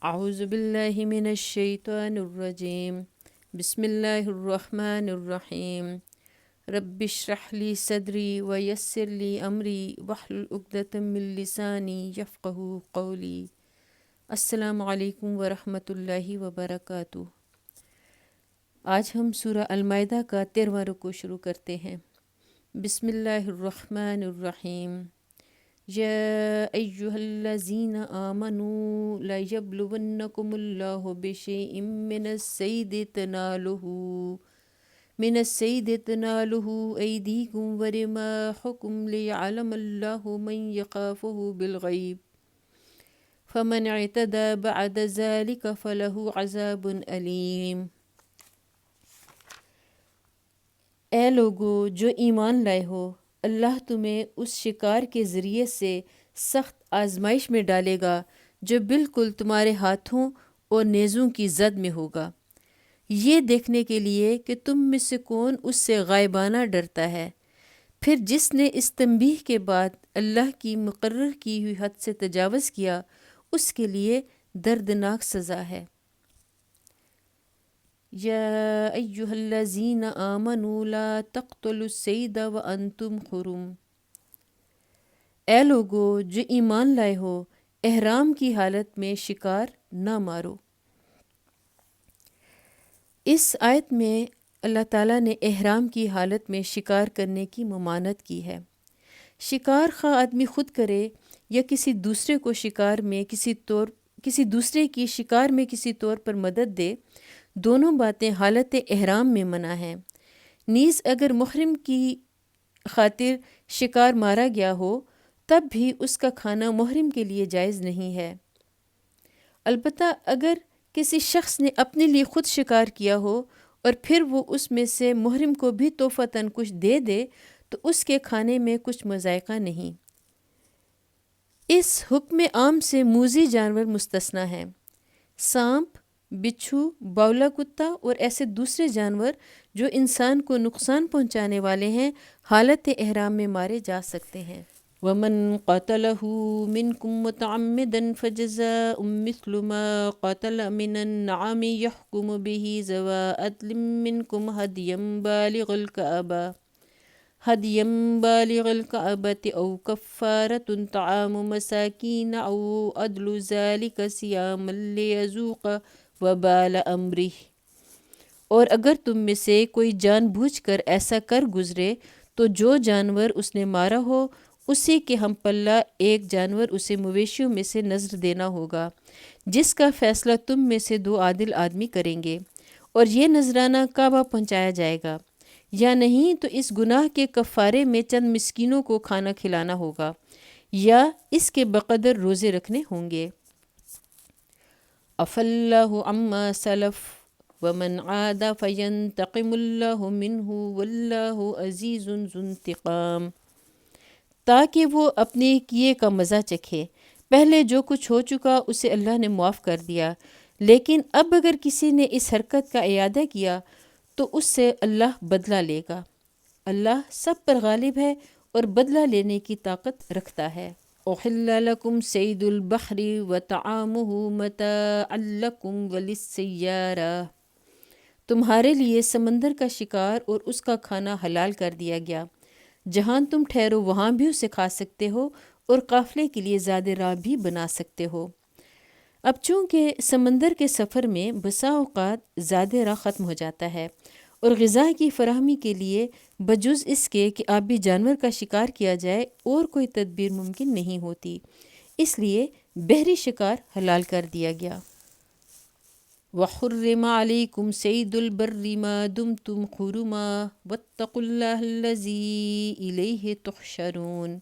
اعوذ باللہ من الشیطان الرجیم بسم اللہ الرحمن الرحیم رب اشرح لی صدری ویسر لی امری واحلل عقدۃ من لسانی یفقہوا قولی۔ السلام علیکم ورحمۃ اللہ وبرکاتہ۔ آج ہم سورہ المائدہ کا 13واں رکوع شروع کرتے ہیں۔ بسم اللہ الرحمن الرحیم۔ یا ایہا الذین آمنوا لیبلونکم اللہ بشیء من الصید تنالہ ایدیکم ورماحکم لیعلم اللہ من یخافہ بالغیب فمن اعتدی بعد ذلک فلہ عذاب علیم۔ اے لوگو جو ایمان لائے ہو، اللہ تمہیں اس شکار کے ذریعے سے سخت آزمائش میں ڈالے گا جو بالکل تمہارے ہاتھوں اور نیزوں کی زد میں ہوگا، یہ دیکھنے کے لیے کہ تم میں سے کون اس سے غائبانہ ڈرتا ہے۔ پھر جس نے اس تنبیہ کے بعد اللہ کی مقرر کی ہوئی حد سے تجاوز کیا، اس کے لیے دردناک سزا ہے۔ یا ایہا الذین آمنوا لا تقتلوا الصید وانتم حرم۔ اے لوگو جو ایمان لائے ہو، احرام کی حالت میں شکار نہ مارو۔ اس آیت میں اللہ تعالیٰ نے احرام کی حالت میں شکار کرنے کی ممانعت کی ہے۔ شکار خواہ آدمی خود کرے یا کسی دوسرے کو شکار میں کسی دوسرے کی شکار میں کسی طور پر مدد دے، دونوں باتیں حالت احرام میں منع ہیں۔ نیز اگر محرم کی خاطر شکار مارا گیا ہو تب بھی اس کا کھانا محرم کے لیے جائز نہیں ہے۔ البتہ اگر کسی شخص نے اپنے لیے خود شکار کیا ہو اور پھر وہ اس میں سے محرم کو بھی تحفتاً کچھ دے دے تو اس کے کھانے میں کچھ مذائقہ نہیں۔ اس حکم عام سے موذی جانور مستثنیٰ ہیں۔ سانپ، بچھو، باولا کتا اور ایسے دوسرے جانور جو انسان کو نقصان پہنچانے والے ہیں حالت احرام میں مارے جا سکتے ہیں۔ وَمَنْ قَتَلَهُ مِنْكُمْ مُتَعَمِّدًا فَجَزَاءٌ مِثْلُ مَا قَتَلَ مِنَ النَّعَمِ يَحْكُمُ بِهِ ذَوَو عَدْلٍ مِنْكُمْ هديا بالغ الكعبة أو كفارة طعام مساكين أو عدل ذلك صياما ليذوق وبال أمره۔ اور اگر تم میں سے کوئی جان بوجھ کر ایسا کر گزرے تو جو جانور اس نے مارا ہو اسی کے ہم پلہ ایک جانور اسے مویشیوں میں سے نذر دینا ہوگا، جس کا فیصلہ تم میں سے 2 عادل آدمی کریں گے، اور یہ نذرانہ کعبہ پہنچایا جائے گا، یا نہیں تو اس گناہ کے کفارے میں چند مسکینوں کو کھانا کھلانا ہوگا، یا اس کے بقدر روزے رکھنے ہوں گے۔ عفا اللہ عما سلف ومن عاد فینتقم اللہ منہ واللہ عزیز ذو انتقام۔ تاکہ وہ اپنے کیے کا مزہ چکھے، پہلے جو کچھ ہو چکا اسے اللہ نے معاف کر دیا، لیکن اب اگر کسی نے اس حرکت کا اعادہ کیا تو اس سے اللہ بدلہ لے گا۔ اللہ سب پر غالب ہے اور بدلہ لینے کی طاقت رکھتا ہے۔ احل لکم صید البحر وطعامہ متاعا لکم وللسیارہ۔ تمہارے لیے سمندر کا شکار اور اس کا کھانا حلال کر دیا گیا، جہاں تم ٹھہرو وہاں بھی اسے کھا سکتے ہو اور قافلے کے لیے زیادہ راہ بھی بنا سکتے ہو۔ اب چونکہ سمندر کے سفر میں بسا اوقات زیادہ راہ ختم ہو جاتا ہے اور غذا کی فراہمی کے لیے بجز اس کے کہ آبی جانور کا شکار کیا جائے اور کوئی تدبیر ممکن نہیں ہوتی، اس لیے بحری شکار حلال کر دیا گیا۔ وَحُرِّمَ عَلَيْكُمْ صَيْدُ الْبَرِّ مَا دُمْتُمْ حُرُمًا وَاتَّقُوا اللَّهَ الَّذِي إِلَيْهِ تُحْشَرُونَ۔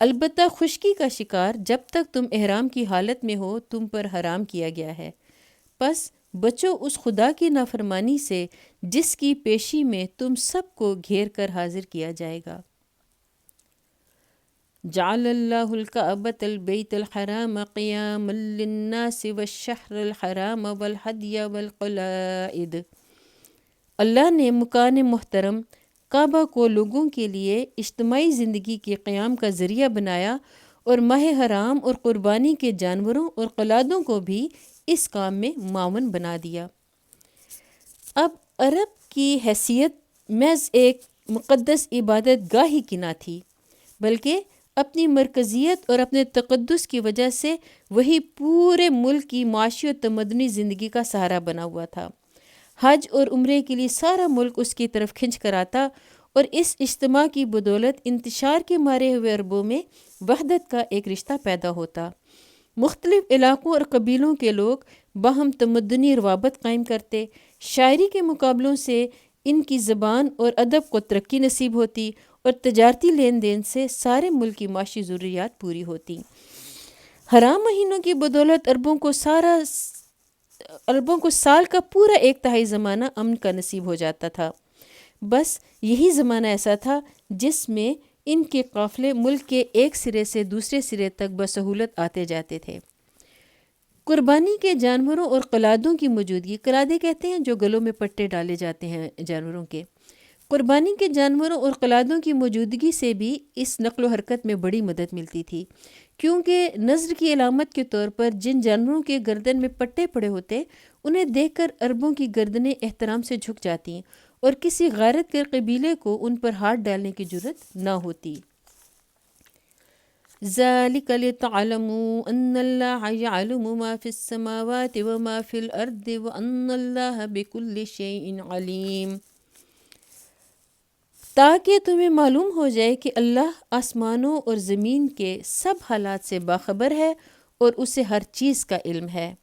البتہ خشکی کا شکار جب تک تم احرام کی حالت میں ہو تم پر حرام کیا گیا ہے، پس بچو اس خدا کی نافرمانی سے جس کی پیشی میں تم سب کو گھیر کر حاضر کیا جائے گا۔ جعل اللہ الکعبۃ البیت الحرام قیاما للناس والشہر الحرام والہدی والقلائد۔ اللہ نے مکان محترم کعبہ کو لوگوں کے لیے اجتماعی زندگی کے قیام کا ذریعہ بنایا اور ماہ حرام اور قربانی کے جانوروں اور قلادوں کو بھی اس کام میں معاون بنا دیا۔ اب عرب کی حیثیت محض ایک مقدس عبادت گاہ ہی کی نہ تھی، بلکہ اپنی مرکزیت اور اپنے تقدس کی وجہ سے وہی پورے ملک کی معاشی و تمدنی زندگی کا سہارا بنا ہوا تھا۔ حج اور عمرے کے لیے سارا ملک اس کی طرف کھنچ کر آتا، اور اس اجتماع کی بدولت انتشار کے مارے ہوئے عربوں میں وحدت کا ایک رشتہ پیدا ہوتا۔ مختلف علاقوں اور قبیلوں کے لوگ باہم تمدنی روابط قائم کرتے، شاعری کے مقابلوں سے ان کی زبان اور ادب کو ترقی نصیب ہوتی، اور تجارتی لین دین سے سارے ملک کی معاشی ضروریات پوری ہوتی۔ حرام مہینوں کی بدولت عربوں کو سال کا پورا 1/3 زمانہ امن کا نصیب ہو جاتا تھا۔ بس یہی زمانہ ایسا تھا جس میں ان کے قافلے ملک کے ایک سرے سے دوسرے سرے تک بسہولت آتے جاتے تھے۔ قربانی کے جانوروں اور قلادوں کی موجودگی، قلادے کہتے ہیں جو گلوں میں پٹے ڈالے جاتے ہیں جانوروں کے، قربانی کے جانوروں اور قلادوں کی موجودگی سے بھی اس نقل و حرکت میں بڑی مدد ملتی تھی، کیونکہ نذر کی علامت کے طور پر جن جانوروں کے گردن میں پٹے پڑے ہوتے انہیں دیکھ کر عربوں کی گردنیں احترام سے جھک جاتی اور کسی غارت کے قبیلے کو ان پر ہاتھ ڈالنے کی جرأت نہ ہوتی۔ ذَلِكَ لِتَعْلَمُوا أَنَّ اللَّهَ يَعْلَمُ مَا فِي السَّمَاوَاتِ وَمَا فِي الْأَرْضِ وَأَنَّ اللَّهَ بِكُلِّ شَيْءٍ عَلِيمٌ، تاکہ تمہیں معلوم ہو جائے کہ اللہ آسمانوں اور زمین کے سب حالات سے باخبر ہے اور اسے ہر چیز کا علم ہے۔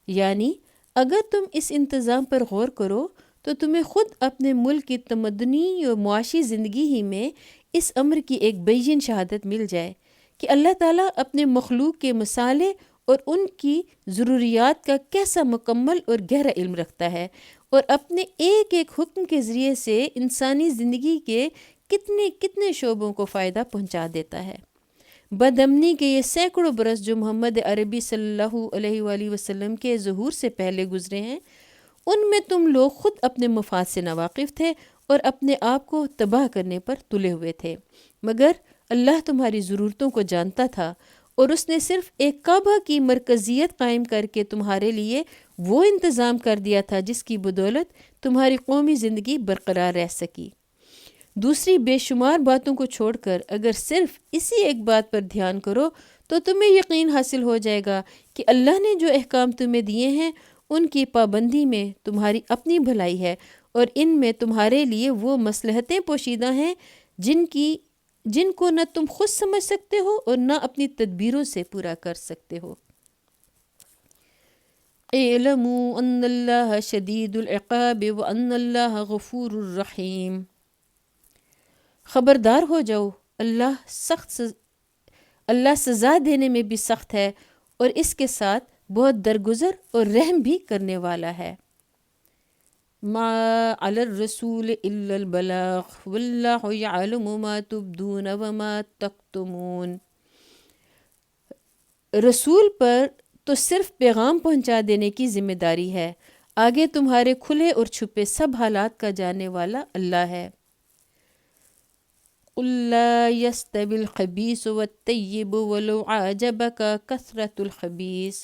یعنی اگر تم اس انتظام پر غور کرو تو تمہیں خود اپنے ملک کی تمدنی اور معاشی زندگی ہی میں اس امر کی ایک بین شہادت مل جائے کہ اللہ تعالیٰ اپنے مخلوق کے مصالح اور ان کی ضروریات کا کیسا مکمل اور گہرا علم رکھتا ہے، اور اپنے ایک ایک حکم کے ذریعے سے انسانی زندگی کے کتنے کتنے شعبوں کو فائدہ پہنچا دیتا ہے۔ بدامنی کے یہ سینکڑوں برس جو محمد عربی صلی اللہ علیہ وآلہ وسلم کے ظہور سے پہلے گزرے ہیں، ان میں تم لوگ خود اپنے مفاد سے ناواقف تھے اور اپنے آپ کو تباہ کرنے پر تلے ہوئے تھے، مگر اللہ تمہاری ضرورتوں کو جانتا تھا، اور اس نے صرف ایک کعبہ کی مرکزیت قائم کر کے تمہارے لیے وہ انتظام کر دیا تھا جس کی بدولت تمہاری قومی زندگی برقرار رہ سکی۔ دوسری بے شمار باتوں کو چھوڑ کر اگر صرف اسی ایک بات پر دھیان کرو تو تمہیں یقین حاصل ہو جائے گا کہ اللہ نے جو احکام تمہیں دیے ہیں ان کی پابندی میں تمہاری اپنی بھلائی ہے، اور ان میں تمہارے لیے وہ مصلحتیں پوشیدہ ہیں جن کو نہ تم خود سمجھ سکتے ہو اور نہ اپنی تدبیروں سے پورا کر سکتے ہو۔ اعلموا ان اللہ شدید العقاب وان اللہ غفور الرحیم، خبردار ہو جاؤ اللہ سزا دینے میں بھی سخت ہے اور اس کے ساتھ بہت درگزر اور رحم بھی کرنے والا ہے۔ ما علی الرسول الا البلاغ واللہ یعلم ما تبدون وما تکتمون، رسول پر تو صرف پیغام پہنچا دینے کی ذمہ داری ہے، آگے تمہارے کھلے اور چھپے سب حالات کا جاننے والا اللہ ہے۔ قل لا يستوي الخبيث والطيب ولو أعجبك كثرة الخبيث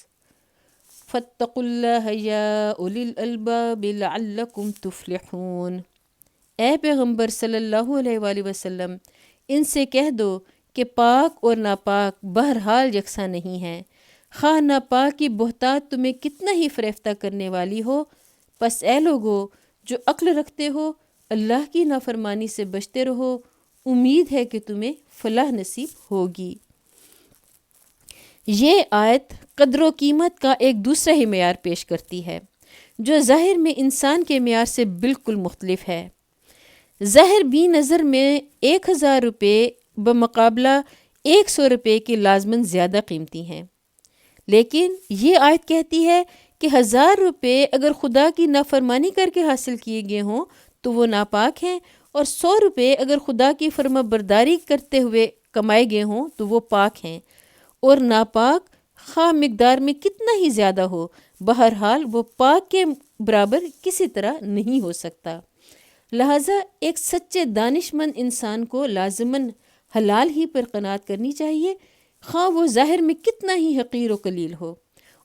فاتقوا الله يا أولي الألباب لعلكم تفلحون، اے پیغمبر صلی اللہ علیہ وآلہ وسلم ان سے کہہ دو کہ پاک اور ناپاک بہرحال یکساں نہیں ہیں، خواہ ناپاک کی بہتات تمہیں کتنا ہی فریفتہ کرنے والی ہو، پس اے لوگو جو عقل رکھتے ہو اللہ کی نافرمانی سے بچتے رہو، امید ہے کہ تمہیں فلاح نصیب ہوگی۔ یہ آیت قدر و قیمت کا ایک دوسرا ہی معیار پیش کرتی ہے جو ظاہر میں انسان کے معیار سے بالکل مختلف ہے۔ ظاہر بھی نظر میں 1000 روپے بمقابلہ 100 روپے کے لازماً زیادہ قیمتی ہیں، لیکن یہ آیت کہتی ہے کہ 1000 روپے اگر خدا کی نافرمانی کر کے حاصل کیے گئے ہوں تو وہ ناپاک ہیں، اور 100 روپے اگر خدا کی فرما برداری کرتے ہوئے کمائے گئے ہوں تو وہ پاک ہیں، اور ناپاک خواہ مقدار میں کتنا ہی زیادہ ہو بہرحال وہ پاک کے برابر کسی طرح نہیں ہو سکتا۔ لہٰذا ایک سچے دانش مند انسان کو لازماً حلال ہی پر قناعت کرنی چاہیے، خواہ وہ ظاہر میں کتنا ہی حقیر و قلیل ہو،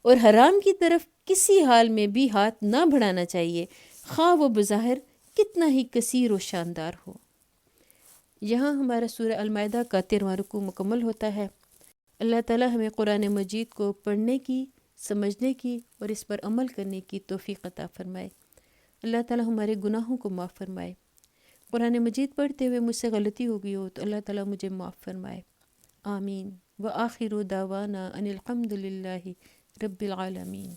اور حرام کی طرف کسی حال میں بھی ہاتھ نہ بڑھانا چاہیے، خواہ وہ بظاہر کتنا ہی کثیر و شاندار ہو۔ یہاں ہمارا سورہ المائدہ کا 13واں رکوع مکمل ہوتا ہے۔ اللہ تعالیٰ ہمیں قرآن مجید کو پڑھنے کی، سمجھنے کی اور اس پر عمل کرنے کی توفیق عطا فرمائے۔ اللہ تعالیٰ ہمارے گناہوں کو معاف فرمائے۔ قرآن مجید پڑھتے ہوئے مجھ سے غلطی ہو گئی ہو تو اللہ تعالیٰ مجھے معاف فرمائے، آمین۔ وآخر دعوانا ان الحمد للہ رب العالمین۔